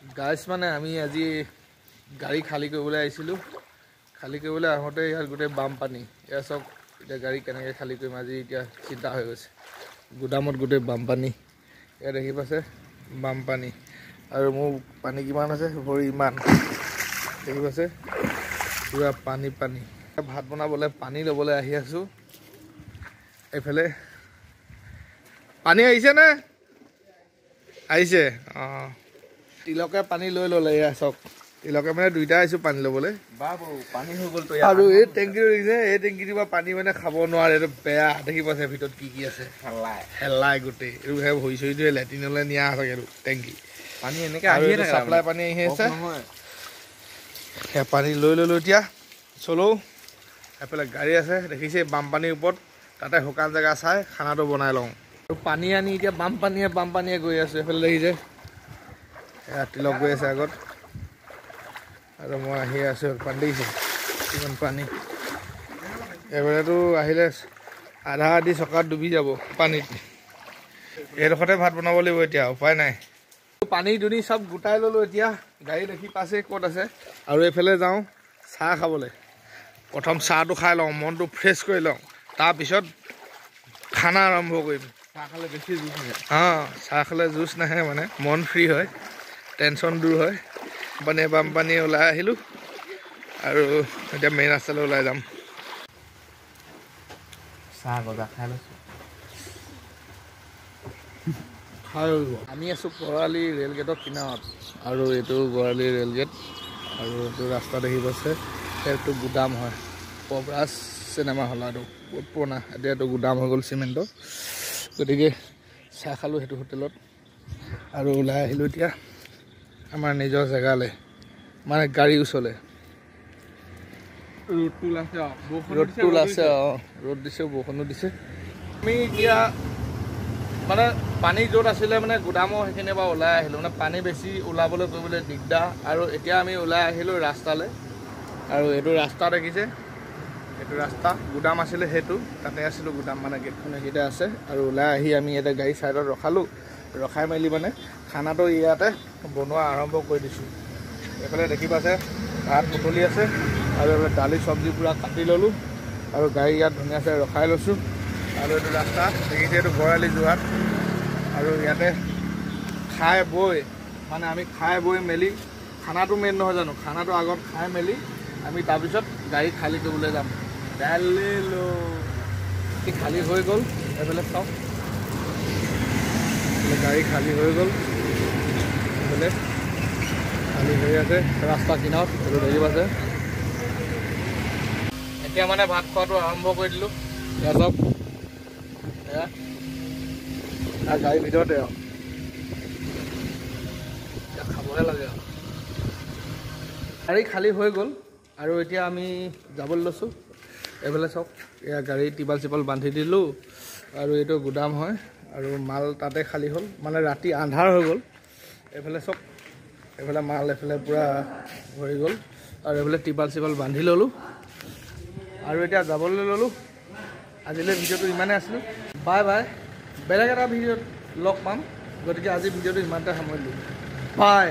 গাইছ মানে আমি আজি গাড়ী খালী কৰিবলৈ আহিছিলোঁ। খালী কৰিবলৈ আহোঁতে ইয়াত গোটেই বানপানী। এয়া চাওক এতিয়া গাড়ী কেনেকৈ খালী কৰিম আজি এতিয়া চিন্তা হৈ গৈছে। গুদামত গোটেই বানপানী। এয়া দেখি পাইছে বানপানী আৰু মোৰ পানী কিমান আছে ভৰি ইমান দেখি পাইছে পুৰা পানী পানী। ভাত বনাবলৈ পানী ল'বলৈ আহি আছোঁ। এইফালে পানী আহিছেনে? আহিছে। অঁ তিলকে পানী লৈ ল'লে। এয়া চাওক তিলকে মানে দুইটা আহিছোঁ পানী ল'বলৈ। পানী হৈ গ'ল আৰু এই টেংকিটো দেখিছে, এই টেংকিটোৰ পৰা পানী মানে খাব নোৱাৰে। এইটো বেয়া দেখি পাইছে ভিতৰত কি আছে হেলাই গোটেই এইটো ভৰি চৰিটোৱে লেট্ৰিনলৈ নিয়া আছে এইটো টেংকি পানী এনেকৈ আহিয়ে থাকে। চাপ্লাই পানী আহি আছে সেয়া পানী লৈ ল'লোঁ এতিয়া চলো। এইফালে গাড়ী আছে দেখিছে বানপানীৰ ওপৰত, তাতে শুকান জেগা চাই খানাটো বনাই লওঁ। আৰু পানী আনি এতিয়া বানপানীয়ে গৈ আছোঁ। এইফালে দেখিছে এয়া তিলক গৈ আছে আগত আৰু মই আহি আছোঁ। পানী দেখিছে কিমান পানী। এইফালেতো আহিলে আধা আধি চকাত ডুবি যাব পানীত। এইডোখৰতে ভাত বনাব লাগিব এতিয়া, উপায় নাই। পানী দুনি চব গোটাই ল'লোঁ এতিয়া। গাড়ী দেখি পাইছে ক'ত আছে। আৰু এইফালে যাওঁ চাহ খাবলৈ। প্ৰথম চাহটো খাই লওঁ, মনটো ফ্ৰেছ কৰি লওঁ, তাৰপিছত খানা আৰম্ভ কৰিম। চাহ খালে বেছি জুচ নাহে। অঁ চাহ খালে জুচ নাহে, মানে মন ফ্ৰী হয়, টেনশ্যন দূৰ হয়। বানপানী ওলাই আহিলোঁ আৰু এতিয়া মেইন ৰাস্তালৈ ওলাই যাম। চাহ গজা খাই লৈছোঁ। আমি আছোঁ গড়আলি ৰেল গেটৰ কিনাৰত আৰু এইটো গড়আলি ৰেল গেট আৰু এইটো ৰাস্তা দেখি পাইছে। সেইটো গুদাম হয়, পবৰাজ চিনেমা হল আৰু বহুত পুৰণা। এতিয়া এইটো গুদাম হৈ গ'ল চিমেণ্টৰ। গতিকে চাহ খালোঁ সেইটো হোটেলত আৰু ওলাই আহিলোঁ এতিয়া আমাৰ নিজৰ জেগালৈ, মানে গাড়ী ওচৰলৈ। ৰ'দটো ওলাইছে। অঁ ৰ'দ দিছে, বৰষুণো দিছে। আমি এতিয়া মানে পানী য'ত আছিলে মানে গুদামৰ সেইখিনিৰ পৰা ওলাই আহিলোঁ। মানে পানী বেছি ওলাবলৈ কৰিবলৈ দিগদাৰ। আৰু এতিয়া আমি ওলাই আহিলোঁ ৰাস্তালৈ। আৰু এইটো ৰাস্তা দেখিছে, এইটো ৰাস্তা গুদাম আছিলে, সেইটো তাতে আছিলোঁ গুদাম, মানে গেটখন সেইতে আছে। আৰু ওলাই আহি আমি ইয়াতে গাড়ী ছাইডত ৰখালোঁ। ৰখাই মেলি মানে খানাটো ইয়াতে বনোৱা আৰম্ভ কৰি দিছোঁ। এইফালে দেখি পাইছে ভাত বুটলি আছে আৰু এইফালে দালি চব্জি পূৰা কাটি ল'লোঁ আৰু গাড়ী ইয়াত ধুনীয়াকৈ ৰখাই লৈছোঁ। আৰু এইটো ৰাস্তা দেখিছে, এইটো গড়আলি যোৰহাট। আৰু ইয়াতে খাই বৈ মানে আমি খাই বৈ মেলি খানাটো মেইন নহয় জানো, খানাটো আগত খাই মেলি আমি তাৰপিছত গাড়ী খালী কৰিবলৈ যাম। খালী হৈ গ'ল। এইফালে চাওক গাড়ী খালী হৈ গ'ল, এইফালে খালী হৈ আছে ৰাস্তা কিনাৰত। এইটো দেখি পাইছে। এতিয়া মানে ভাত খোৱাটো আৰম্ভ কৰি দিলোঁ। এয়া চাওক এয়া গাড়ীৰ ভিতৰতে আৰু এতিয়া খাবহে লাগে আৰু। গাড়ী খালী হৈ গ'ল আৰু এতিয়া আমি যাবলৈ লৈছোঁ। এইফালে চাওক এয়া গাড়ী টিপাল চিপাল বান্ধি দিলোঁ আৰু এইটো গুদাম হয় আৰু মাল তাতে খালী হ'ল, মানে ৰাতি আন্ধাৰ হৈ গ'ল। এইফালে চাওক এইফালে মাল এইফালে পূৰা ভৰি গ'ল আৰু এইফালে টিপাল চিপাল বান্ধি ল'লোঁ আৰু এতিয়া যাবলৈ ল'লোঁ। আজিলৈ ভিডিঅ'টো ইমানেই আছিলোঁ। Bye bye. বেলেগ এটা ভিডিঅ'ত লগ পাম। গতিকে আজি ভিডিঅ'টো ইমানতে সামৰিলোঁ। বাই।